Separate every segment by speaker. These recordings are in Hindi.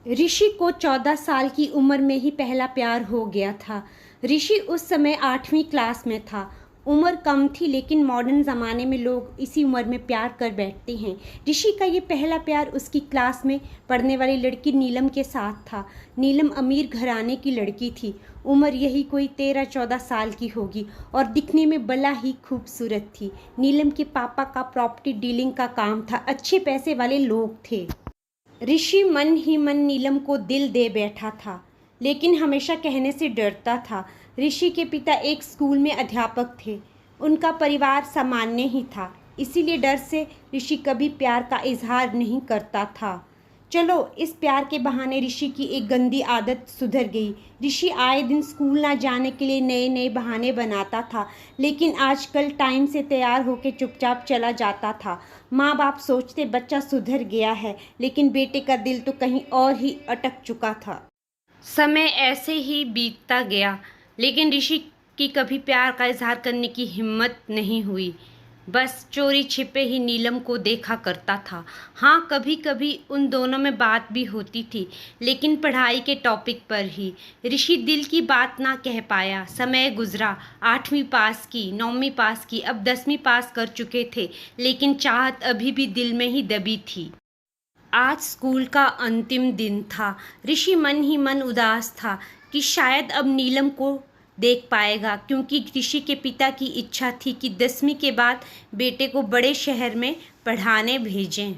Speaker 1: ऋषि को 14 साल की उम्र में ही पहला प्यार हो गया था। ऋषि उस समय 8वीं क्लास में था। उम्र कम थी लेकिन मॉडर्न ज़माने में लोग इसी उम्र में प्यार कर बैठते हैं। ऋषि का ये पहला प्यार उसकी क्लास में पढ़ने वाली लड़की नीलम के साथ था। नीलम अमीर घराने की लड़की थी। उम्र यही कोई 13-14 साल की होगी और दिखने में बड़ा ही खूबसूरत थी। नीलम के पापा का प्रॉपर्टी डीलिंग का काम था। अच्छे पैसे वाले लोग थे। ऋषि मन ही मन नीलम को दिल दे बैठा था, लेकिन हमेशा कहने से डरता था। ऋषि के पिता एक स्कूल में अध्यापक थे। उनका परिवार सामान्य ही था, इसीलिए डर से ऋषि कभी प्यार का इजहार नहीं करता था। चलो, इस प्यार के बहाने ऋषि की एक गंदी आदत सुधर गई। ऋषि आए दिन स्कूल ना जाने के लिए नए नए बहाने बनाता था, लेकिन आजकल टाइम से तैयार होकर चुपचाप चला जाता था। माँ बाप सोचते बच्चा सुधर गया है, लेकिन बेटे का दिल तो कहीं और ही अटक चुका था। समय ऐसे ही बीतता गया, लेकिन ऋषि की कभी प्यार का इजहार करने की हिम्मत नहीं हुई। बस चोरी छिपे ही नीलम को देखा करता था। हाँ, कभी कभी उन दोनों में बात भी होती थी, लेकिन पढ़ाई के टॉपिक पर ही। ऋषि दिल की बात ना कह पाया। समय गुजरा, 8वीं पास की, 9वीं पास की, अब 10वीं पास कर चुके थे, लेकिन चाहत अभी भी दिल में ही दबी थी। आज स्कूल का अंतिम दिन था। ऋषि मन ही मन उदास था कि शायद अब नीलम को देख पाएगा, क्योंकि ऋषि के पिता की इच्छा थी कि 10वीं के बाद बेटे को बड़े शहर में पढ़ाने भेजें।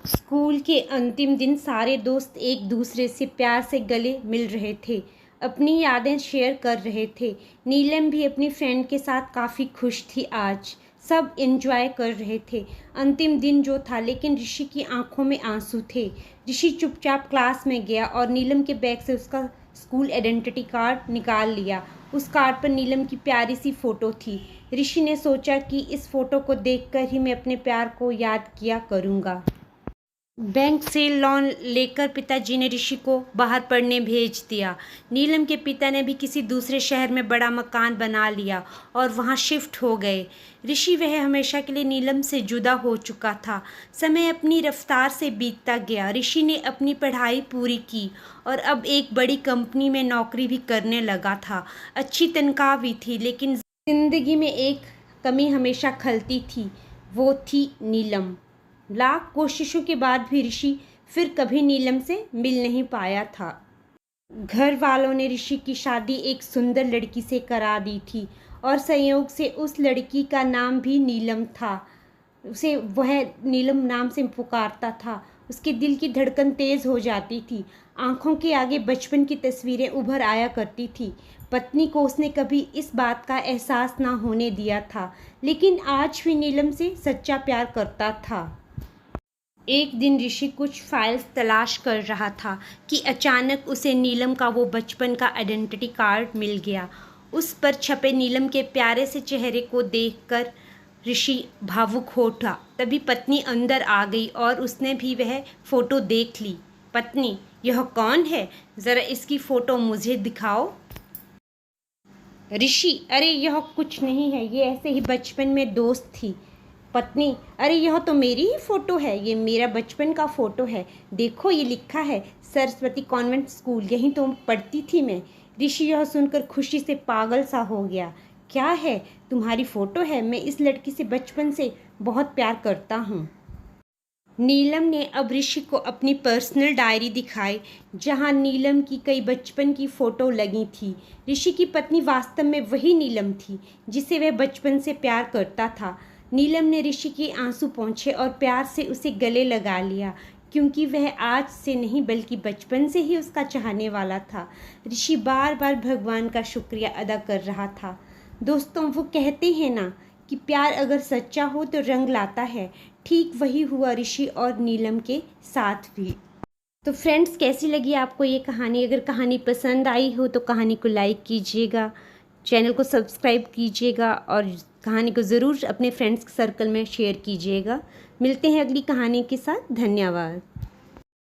Speaker 1: स्कूल के अंतिम दिन सारे दोस्त एक दूसरे से प्यार से गले मिल रहे थे, अपनी यादें शेयर कर रहे थे। नीलम भी अपनी फ्रेंड के साथ काफ़ी खुश थी। आज सब एंजॉय कर रहे थे। अंतिम दिन जो था, लेकिन ऋषि की आंखों में आंसू थे। ऋषि चुपचाप क्लास में गया और नीलम के बैग से उसका स्कूल आइडेंटिटी कार्ड निकाल लिया। उस कार्ड पर नीलम की प्यारी सी फ़ोटो थी। ऋषि ने सोचा कि इस फ़ोटो को देखकर ही मैं अपने प्यार को याद किया करूँगा। बैंक से लोन लेकर पिताजी ने ऋषि को बाहर पढ़ने भेज दिया। नीलम के पिता ने भी किसी दूसरे शहर में बड़ा मकान बना लिया और वहां शिफ्ट हो गए। ऋषि वह हमेशा के लिए नीलम से जुदा हो चुका था। समय अपनी रफ्तार से बीतता गया। ऋषि ने अपनी पढ़ाई पूरी की और अब एक बड़ी कंपनी में नौकरी भी करने लगा था। अच्छी तनख्वाह भी थी, लेकिन ज़िंदगी में एक कमी हमेशा खलती थी, वो थी नीलम। लाख कोशिशों के बाद भी ऋषि फिर कभी नीलम से मिल नहीं पाया था। घर वालों ने ऋषि की शादी एक सुंदर लड़की से करा दी थी और संयोग से उस लड़की का नाम भी नीलम था। उसे वह नीलम नाम से पुकारता था। उसके दिल की धड़कन तेज हो जाती थी। आंखों के आगे बचपन की तस्वीरें उभर आया करती थी। पत्नी को उसने कभी इस बात का एहसास ना होने दिया था, लेकिन आज भी नीलम से सच्चा प्यार करता था। एक दिन ऋषि कुछ फाइल्स तलाश कर रहा था कि अचानक उसे नीलम का वो बचपन का आइडेंटिटी कार्ड मिल गया। उस पर छपे नीलम के प्यारे से चेहरे को देखकर ऋषि भावुक हो उठा। तभी पत्नी अंदर आ गई और उसने भी वह फ़ोटो देख ली। पत्नी, यह कौन है? ज़रा इसकी फ़ोटो मुझे दिखाओ। ऋषि, अरे यह कुछ नहीं है, ये ऐसे ही बचपन में दोस्त थी। पत्नी, अरे यह तो मेरी ही फ़ोटो है, ये मेरा बचपन का फ़ोटो है। देखो, ये लिखा है सरस्वती कॉन्वेंट स्कूल, यहीं तो पढ़ती थी मैं। ऋषि यह सुनकर खुशी से पागल सा हो गया। क्या है? तुम्हारी फ़ोटो है? मैं इस लड़की से बचपन से बहुत प्यार करता हूँ। नीलम ने अब ऋषि को अपनी पर्सनल डायरी दिखाई, जहाँ नीलम की कई बचपन की फ़ोटो लगी थी। ऋषि की पत्नी वास्तव में वही नीलम थी जिसे वह बचपन से प्यार करता था। नीलम ने ऋषि के आंसू पोंछे और प्यार से उसे गले लगा लिया, क्योंकि वह आज से नहीं बल्कि बचपन से ही उसका चाहने वाला था। ऋषि बार बार भगवान का शुक्रिया अदा कर रहा था। दोस्तों, वो कहते हैं ना कि प्यार अगर सच्चा हो तो रंग लाता है। ठीक वही हुआ ऋषि और नीलम के साथ भी। तो फ्रेंड्स, कैसी लगी आपको ये कहानी? अगर कहानी पसंद आई हो तो कहानी को लाइक कीजिएगा, चैनल को सब्सक्राइब कीजिएगा और कहानी को ज़रूर अपने फ्रेंड्स सर्कल में शेयर कीजिएगा। मिलते हैं अगली कहानी के साथ। धन्यवाद।